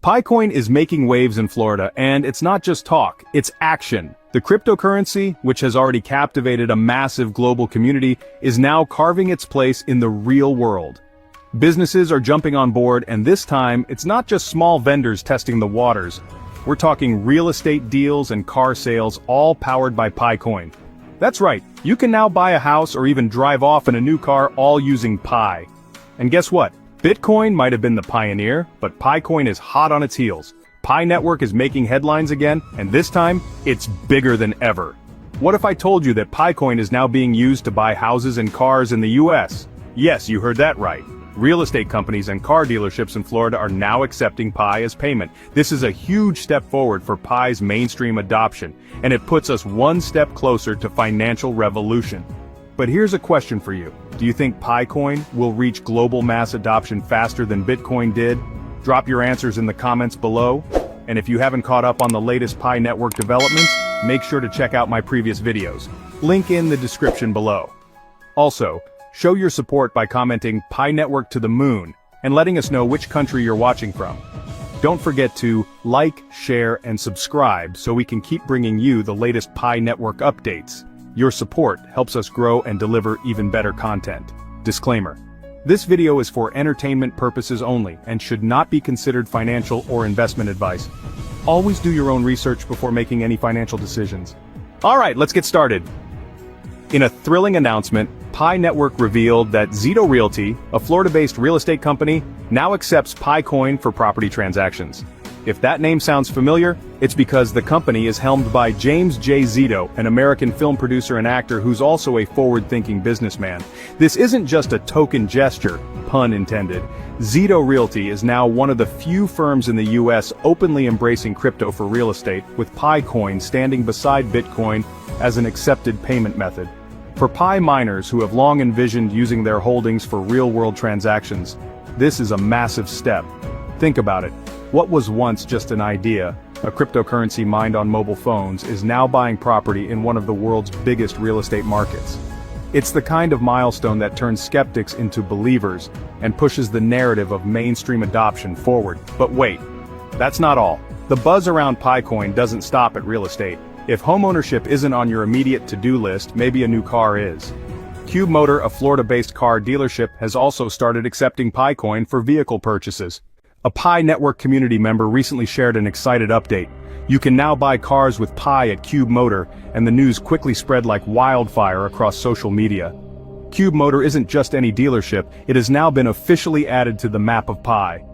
Picoin is making waves in Florida, and it's not just talk, it's action. The cryptocurrency, which has already captivated a massive global community, is now carving its place in the real world. Businesses are jumping on board, and this time, it's not just small vendors testing the waters. We're talking real estate deals and car sales, all powered by Picoin. That's right, you can now buy a house or even drive off in a new car all using Pi. And guess what? Bitcoin might have been the pioneer, but Picoin is hot on its heels. Pi Network is making headlines again, and this time, it's bigger than ever. What if I told you that Picoin is now being used to buy houses and cars in the US? Yes, you heard that right. Real estate companies and car dealerships in Florida are now accepting Pi as payment. This is a huge step forward for Pi's mainstream adoption, and it puts us one step closer to financial revolution. But here's a question for you. Do you think Picoin will reach global mass adoption faster than Bitcoin did? Drop your answers in the comments below. And if you haven't caught up on the latest Pi Network developments, make sure to check out my previous videos. Link in the description below. Also, show your support by commenting Pi Network to the moon and letting us know which country you're watching from. Don't forget to like, share, and subscribe so we can keep bringing you the latest Pi Network updates. Your support helps us grow and deliver even better content. Disclaimer. This video is for entertainment purposes only and should not be considered financial or investment advice. Always do your own research before making any financial decisions. Alright, let's get started. In a thrilling announcement, Pi Network revealed that Zito Realty, a Florida-based real estate company, now accepts Picoin for property transactions. If that name sounds familiar, it's because the company is helmed by James J. Zito, an American film producer and actor who's also a forward-thinking businessman. This isn't just a token gesture, pun intended. Zito Realty is now one of the few firms in the US openly embracing crypto for real estate, with Picoin standing beside Bitcoin as an accepted payment method. For Pi miners who have long envisioned using their holdings for real-world transactions, this is a massive step. Think about it. What was once just an idea, a cryptocurrency mined on mobile phones, is now buying property in one of the world's biggest real estate markets. It's the kind of milestone that turns skeptics into believers and pushes the narrative of mainstream adoption forward. But wait, that's not all. The buzz around Picoin doesn't stop at real estate. If homeownership isn't on your immediate to-do list, maybe a new car is. Cube Motor, a Florida-based car dealership, has also started accepting Picoin for vehicle purchases. A Pi Network community member recently shared an excited update. You can now buy cars with Pi at Cube Motor, and the news quickly spread like wildfire across social media. Cube Motor isn't just any dealership, it has now been officially added to the map of Pi.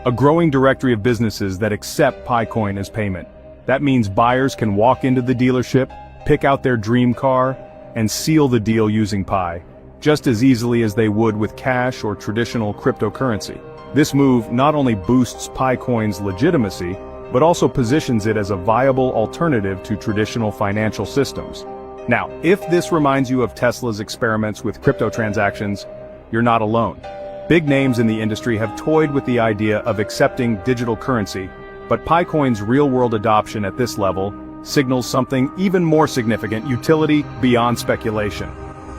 A growing directory of businesses that accept Picoin as payment. That means buyers can walk into the dealership, pick out their dream car, and seal the deal using Pi, just as easily as they would with cash or traditional cryptocurrency. This move not only boosts Picoin's legitimacy, but also positions it as a viable alternative to traditional financial systems. Now, if this reminds you of Tesla's experiments with crypto transactions, you're not alone. Big names in the industry have toyed with the idea of accepting digital currency, but Picoin's real-world adoption at this level signals something even more significant: utility beyond speculation.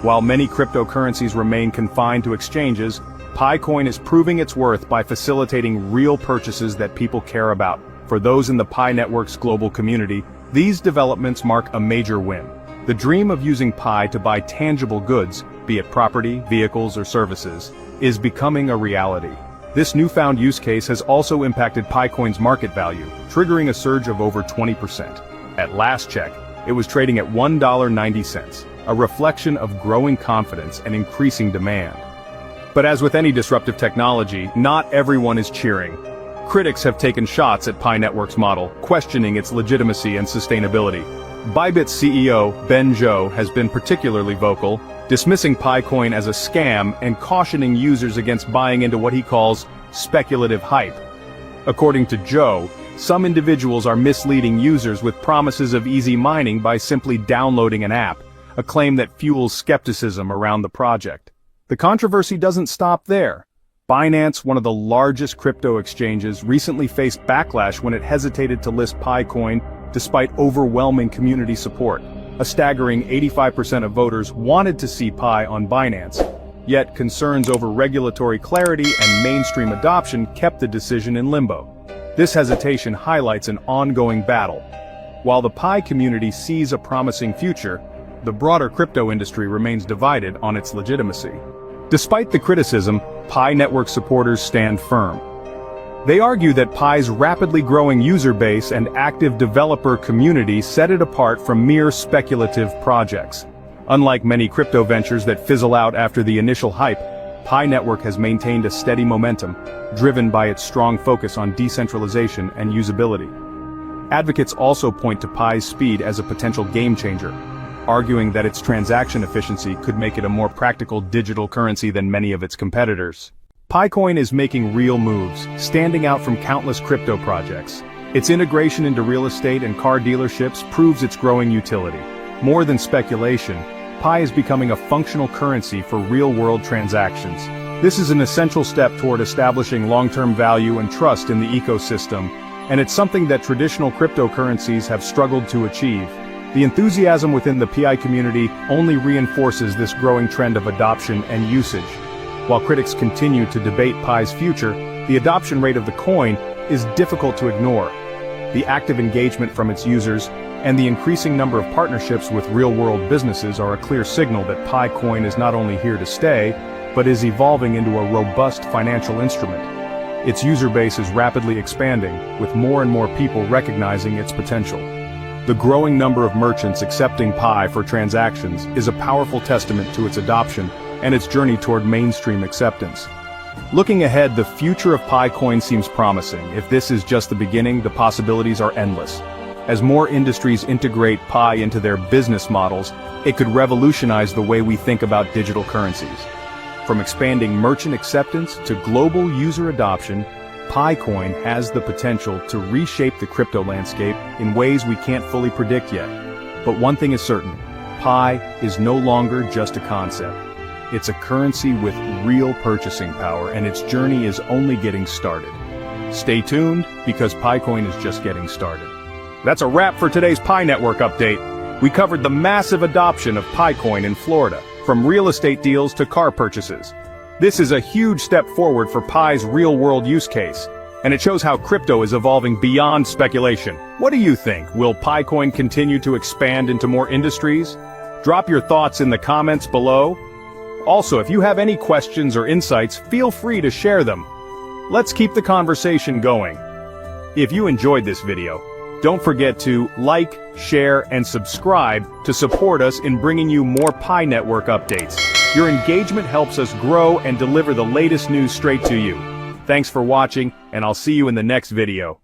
While many cryptocurrencies remain confined to exchanges, Picoin is proving its worth by facilitating real purchases that people care about. For those in the Pi Network's global community, these developments mark a major win. The dream of using Pi to buy tangible goods, be it property, vehicles, or services, is becoming a reality. This newfound use case has also impacted Picoin's market value, triggering a surge of over 20%. At last check, it was trading at $1.90, a reflection of growing confidence and increasing demand. But as with any disruptive technology, not everyone is cheering. Critics have taken shots at Pi Network's model, questioning its legitimacy and sustainability. Bybit's CEO, Ben Zhou, has been particularly vocal, dismissing Picoin as a scam and cautioning users against buying into what he calls speculative hype. According to Zhou, some individuals are misleading users with promises of easy mining by simply downloading an app, a claim that fuels skepticism around the project. The controversy doesn't stop there. Binance, one of the largest crypto exchanges, recently faced backlash when it hesitated to list Picoin despite overwhelming community support. A staggering 85% of voters wanted to see Pi on Binance, yet concerns over regulatory clarity and mainstream adoption kept the decision in limbo. This hesitation highlights an ongoing battle. While the Pi community sees a promising future, the broader crypto industry remains divided on its legitimacy. Despite the criticism, Pi Network supporters stand firm. They argue that Pi's rapidly growing user base and active developer community set it apart from mere speculative projects. Unlike many crypto ventures that fizzle out after the initial hype, Pi Network has maintained a steady momentum, driven by its strong focus on decentralization and usability. Advocates also point to Pi's speed as a potential game-changer, arguing that its transaction efficiency could make it a more practical digital currency than many of its competitors. Picoin is making real moves, standing out from countless crypto projects. Its integration into real estate and car dealerships proves its growing utility. More than speculation, Pi is becoming a functional currency for real-world transactions. This is an essential step toward establishing long-term value and trust in the ecosystem, and it's something that traditional cryptocurrencies have struggled to achieve. The enthusiasm within the Pi community only reinforces this growing trend of adoption and usage. While critics continue to debate Pi's future, the adoption rate of the coin is difficult to ignore. The active engagement from its users and the increasing number of partnerships with real-world businesses are a clear signal that Pi coin is not only here to stay, but is evolving into a robust financial instrument. Its user base is rapidly expanding, with more and more people recognizing its potential. The growing number of merchants accepting Pi for transactions is a powerful testament to its adoption and its journey toward mainstream acceptance. Looking ahead, the future of Pi coin seems promising. If this is just the beginning, the possibilities are endless. As more industries integrate Pi into their business models, it could revolutionize the way we think about digital currencies. From expanding merchant acceptance to global user adoption, Pi coin has the potential to reshape the crypto landscape in ways we can't fully predict yet. But one thing is certain, Pi is no longer just a concept. It's a currency with real purchasing power, and its journey is only getting started. Stay tuned, because Picoin is just getting started. That's a wrap for today's Pi Network update. We covered the massive adoption of Picoin in Florida, from real estate deals to car purchases. This is a huge step forward for Pi's real-world use case, and it shows how crypto is evolving beyond speculation. What do you think? Will Picoin continue to expand into more industries? Drop your thoughts in the comments below. Also, if you have any questions or insights, feel free to share them. Let's keep the conversation going. If you enjoyed this video, don't forget to like, share, and subscribe to support us in bringing you more Pi Network updates. Your engagement helps us grow and deliver the latest news straight to you. Thanks for watching, and I'll see you in the next video.